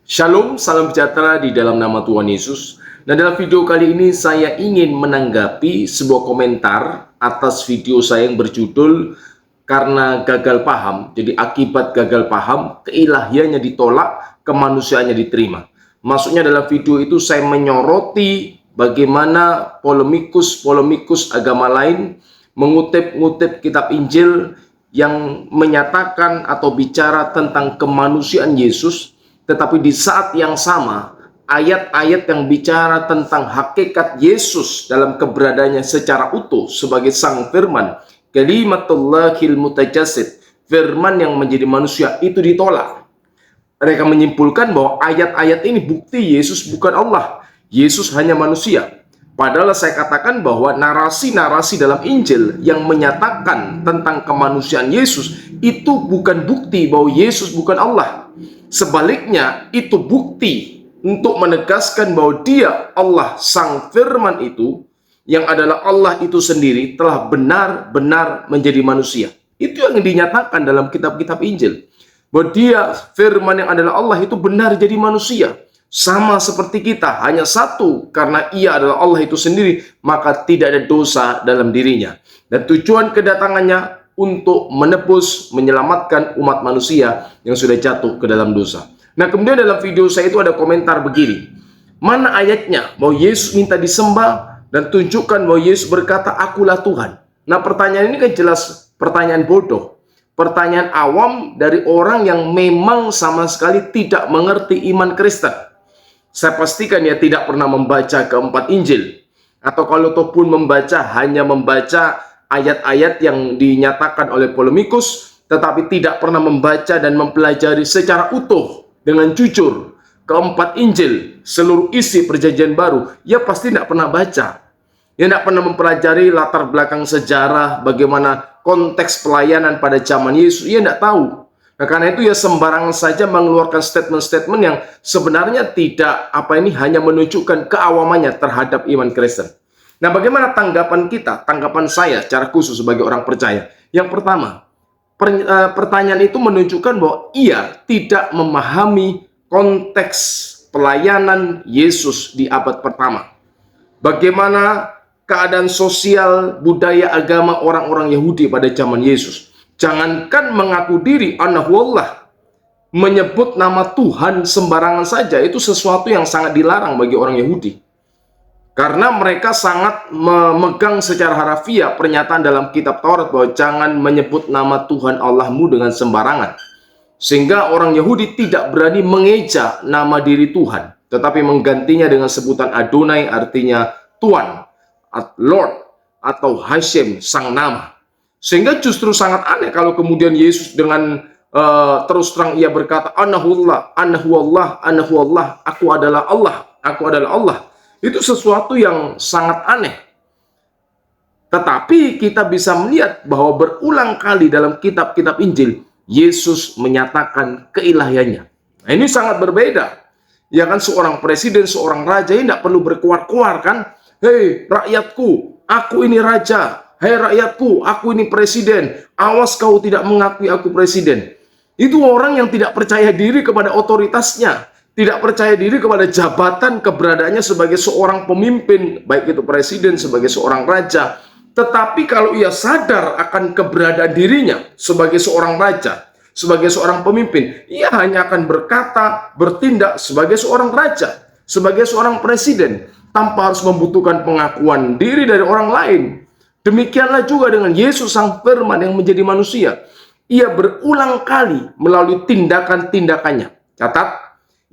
Shalom, salam sejahtera di dalam nama Tuhan Yesus. Nah, dalam video kali ini saya ingin menanggapi sebuah komentar atas video saya yang berjudul "Karena Gagal Paham". Jadi akibat gagal paham, keilahiannya ditolak, kemanusiaannya diterima. Maksudnya dalam video itu saya menyoroti bagaimana polemikus agama lain mengutip-ngutip kitab Injil yang menyatakan atau bicara tentang kemanusiaan Yesus. Tetapi di saat yang sama, ayat-ayat yang bicara tentang hakikat Yesus dalam keberadaannya secara utuh sebagai Sang Firman, Kalimatullahil Mutajassid, firman yang menjadi manusia, itu ditolak. Mereka menyimpulkan bahwa ayat-ayat ini bukti Yesus bukan Allah, Yesus hanya manusia. Padahal saya katakan bahwa narasi-narasi dalam Injil yang menyatakan tentang kemanusiaan Yesus itu bukan bukti bahwa Yesus bukan Allah. Sebaliknya, itu bukti untuk menegaskan bahwa Dia, Allah, Sang Firman itu, yang adalah Allah itu sendiri, telah benar-benar menjadi manusia. Itu yang dinyatakan dalam kitab-kitab Injil. Bahwa Dia, Firman yang adalah Allah itu benar jadi manusia. Sama seperti kita, hanya satu, karena Ia adalah Allah itu sendiri, maka tidak ada dosa dalam dirinya. Dan tujuan kedatangannya untuk menebus, menyelamatkan umat manusia yang sudah jatuh ke dalam dosa. Nah, kemudian dalam video saya itu ada komentar begini. Mana ayatnya bahwa Yesus minta disembah dan tunjukkan bahwa Yesus berkata, "Akulah Tuhan." Nah, pertanyaan ini kan jelas pertanyaan bodoh. Pertanyaan awam dari orang yang memang sama sekali tidak mengerti iman Kristen. Saya pastikan dia tidak pernah membaca keempat Injil. Atau kalau pun membaca, hanya membaca ayat-ayat yang dinyatakan oleh polemikus, tetapi tidak pernah membaca dan mempelajari secara utuh dengan jujur keempat Injil, seluruh isi perjanjian baru. Ia pasti tidak pernah baca. Dia tidak pernah mempelajari latar belakang sejarah, bagaimana konteks pelayanan pada zaman Yesus. Ia tidak tahu. Nah, karena itu ya sembarangan saja mengeluarkan statement-statement yang sebenarnya tidak hanya menunjukkan keawamannya terhadap iman Kristen. Nah, bagaimana tanggapan kita, tanggapan saya secara khusus sebagai orang percaya? Yang pertama, pertanyaan itu menunjukkan bahwa ia tidak memahami konteks pelayanan Yesus di abad pertama. Bagaimana keadaan sosial, budaya, agama orang-orang Yahudi pada zaman Yesus. Jangankan mengaku diri Anahullah, menyebut nama Tuhan sembarangan saja, itu sesuatu yang sangat dilarang bagi orang Yahudi. Karena mereka sangat memegang secara harafiah pernyataan dalam kitab Taurat bahwa jangan menyebut nama Tuhan Allahmu dengan sembarangan. Sehingga orang Yahudi tidak berani mengeja nama diri Tuhan, tetapi menggantinya dengan sebutan Adonai, artinya Tuhan, Lord, atau Hashem, sang nama. Sehingga justru sangat aneh kalau kemudian Yesus dengan terus terang ia berkata, Anahullah, Anahuallah, Anahuallah, aku adalah Allah, aku adalah Allah. Itu sesuatu yang sangat aneh. Tetapi kita bisa melihat bahwa berulang kali dalam kitab-kitab Injil, Yesus menyatakan keilahiannya. Nah, ini sangat berbeda. Ya kan, seorang presiden, seorang raja ini tidak perlu berkuar-kuar kan. Hei rakyatku, aku ini raja. Hei rakyatku, aku ini presiden. Awas kau tidak mengakui aku presiden. Itu orang yang tidak percaya diri kepada otoritasnya. Tidak percaya diri kepada jabatan keberadaannya sebagai seorang pemimpin, baik itu presiden, sebagai seorang raja. Tetapi kalau ia sadar akan keberadaan dirinya sebagai seorang raja, sebagai seorang pemimpin, ia hanya akan berkata, bertindak sebagai seorang raja, sebagai seorang presiden, tanpa harus membutuhkan pengakuan diri dari orang lain. Demikianlah juga dengan Yesus Sang Firman yang menjadi manusia. Ia berulang kali melalui tindakan-tindakannya. Catat,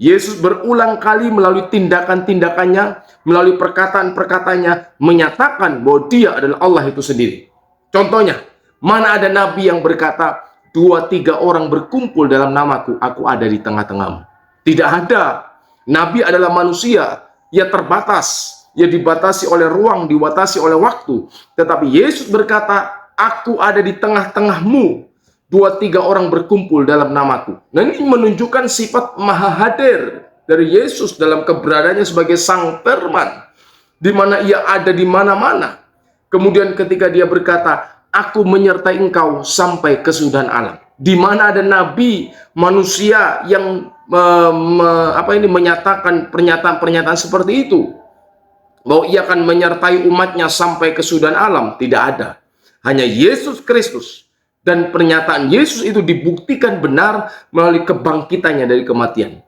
Yesus berulang kali melalui tindakan-tindakannya, melalui perkataan-perkataannya, menyatakan bahwa Dia adalah Allah itu sendiri. Contohnya, mana ada nabi yang berkata, 2-3 orang berkumpul dalam namaku, aku ada di tengah-tengahmu. Tidak ada. Nabi adalah manusia, ia terbatas, ia dibatasi oleh ruang, dibatasi oleh waktu. Tetapi Yesus berkata, aku ada di tengah-tengahmu. 2-3 orang berkumpul dalam namaku. Nah, ini menunjukkan sifat maha hadir dari Yesus dalam keberadaannya sebagai Sang Firman, di mana ia ada di mana-mana. Kemudian ketika dia berkata, aku menyertai engkau sampai kesudahan alam. Di mana ada nabi, manusia yang menyatakan pernyataan-pernyataan seperti itu, bahwa ia akan menyertai umatnya sampai kesudahan alam. Tidak ada. Hanya Yesus Kristus. Dan pernyataan Yesus itu dibuktikan benar melalui kebangkitannya dari kematian.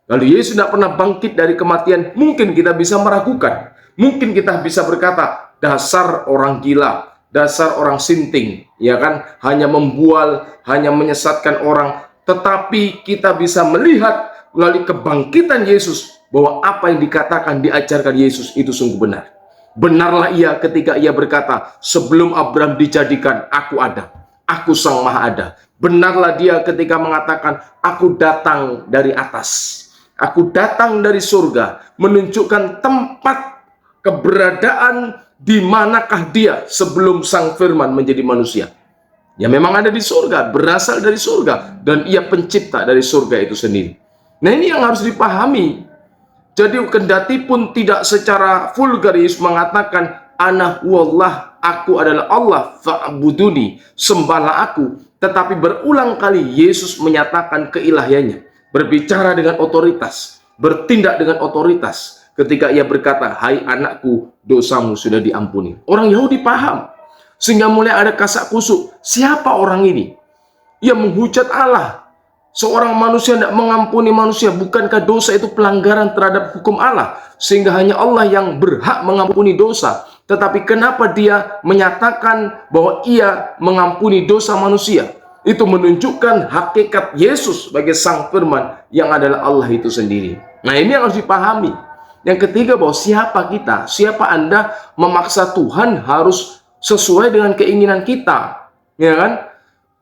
Lalu Yesus tidak pernah bangkit dari kematian, mungkin kita bisa meragukan. Mungkin kita bisa berkata, dasar orang gila, dasar orang sinting, ya kan? Hanya membual, hanya menyesatkan orang. Tetapi kita bisa melihat melalui kebangkitan Yesus bahwa apa yang dikatakan, diajarkan Yesus itu sungguh benar. Benarlah ia ketika ia berkata, sebelum Abraham dijadikan, aku ada. Aku Sang Maha Ada. Benarlah dia ketika mengatakan, aku datang dari atas. Aku datang dari surga, menunjukkan tempat keberadaan di manakah dia sebelum Sang Firman menjadi manusia. Ya memang ada di surga, berasal dari surga, dan ia pencipta dari surga itu sendiri. Nah ini yang harus dipahami. Jadi kendati pun tidak secara vulgar Yesus mengatakan, Ana wallah, aku adalah Allah, fa'buduni, sembahlah aku. Tetapi berulang kali Yesus menyatakan keilahiannya, berbicara dengan otoritas, bertindak dengan otoritas. Ketika ia berkata, hai anakku, dosamu sudah diampuni. Orang Yahudi paham, sehingga mulai ada kasak kusuk. Siapa orang ini? Ia menghujat Allah. Seorang manusia tidak mengampuni manusia. Bukankah dosa itu pelanggaran terhadap hukum Allah? Sehingga hanya Allah yang berhak mengampuni dosa. Tetapi kenapa dia menyatakan bahwa ia mengampuni dosa manusia? Itu menunjukkan hakikat Yesus sebagai Sang Firman yang adalah Allah itu sendiri. Nah ini yang harus dipahami. Yang ketiga, bahwa siapa kita? Siapa Anda memaksa Tuhan harus sesuai dengan keinginan kita? Ya kan?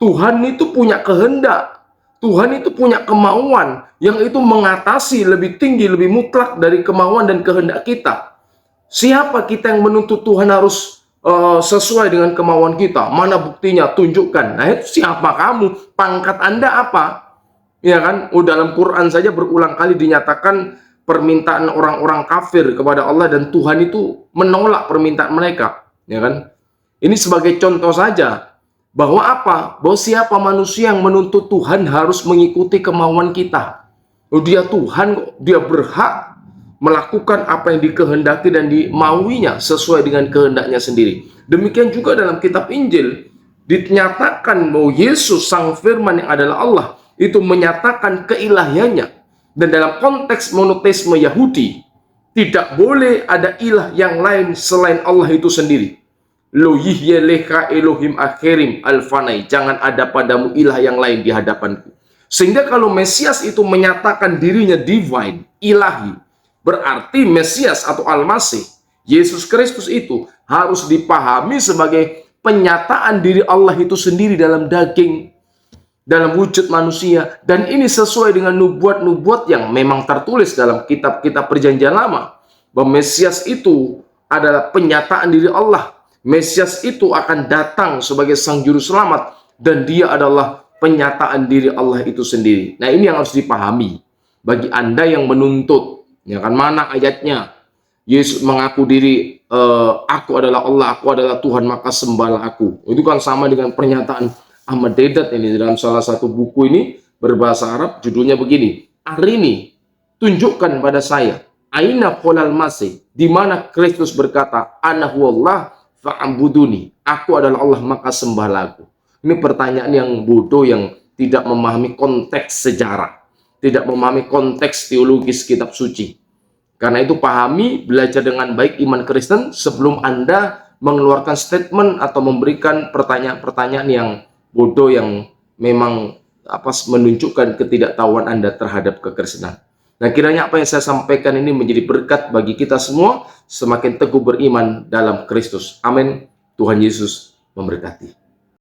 Tuhan itu punya kehendak. Tuhan itu punya kemauan yang itu mengatasi lebih tinggi, lebih mutlak dari kemauan dan kehendak kita. Siapa kita yang menuntut Tuhan harus sesuai dengan kemauan kita? Mana buktinya? Tunjukkan. Nah itu siapa kamu? Pangkat Anda apa? Ya kan? Dalam Quran saja berulang kali dinyatakan permintaan orang-orang kafir kepada Allah, dan Tuhan itu menolak permintaan mereka. Ya kan? Ini sebagai contoh saja. Bahwa apa? Bahwa siapa manusia yang menuntut Tuhan harus mengikuti kemauan kita. Dia Tuhan, dia berhak melakukan apa yang dikehendaki dan dimauinya sesuai dengan kehendaknya sendiri. Demikian juga dalam kitab Injil dinyatakan bahwa Yesus Sang Firman yang adalah Allah itu menyatakan keilahiannya. Dan dalam konteks monoteisme Yahudi, tidak boleh ada ilah yang lain selain Allah itu sendiri. Lo yihye leka Elohim akhirim alfanai, jangan ada padamu ilah yang lain di hadapanku. Sehingga kalau Mesias itu menyatakan dirinya divine, ilahi, berarti Mesias atau Al-Masih, Yesus Kristus itu harus dipahami sebagai penyataan diri Allah itu sendiri dalam daging, dalam wujud manusia. Dan ini sesuai dengan nubuat-nubuat yang memang tertulis dalam kitab-kitab perjanjian lama, bahwa Mesias itu adalah penyataan diri Allah. Mesias itu akan datang sebagai Sang Juru Selamat, dan dia adalah penyataan diri Allah itu sendiri. Nah ini yang harus dipahami bagi Anda yang menuntut, ya kan, mana ayatnya Yesus mengaku diri, aku adalah Allah, aku adalah Tuhan, maka sembahlah aku. Itu kan sama dengan pernyataan Ahmad Deedat ini dalam salah satu buku ini berbahasa Arab, judulnya begini, Arini, tunjukkan pada saya aina qolal masih, di mana Kristus berkata, ana huwallah fa'buduni, aku adalah Allah maka sembahlah aku. Ini pertanyaan yang bodoh, yang tidak memahami konteks sejarah, tidak memahami konteks teologis kitab suci. Karena itu pahami, belajar dengan baik iman Kristen sebelum Anda mengeluarkan statement atau memberikan pertanyaan-pertanyaan yang bodoh, yang memang menunjukkan ketidaktahuan Anda terhadap kekristenan. Nah, kiranya apa yang saya sampaikan ini menjadi berkat bagi kita semua, semakin teguh beriman dalam Kristus. Amin. Tuhan Yesus memberkati.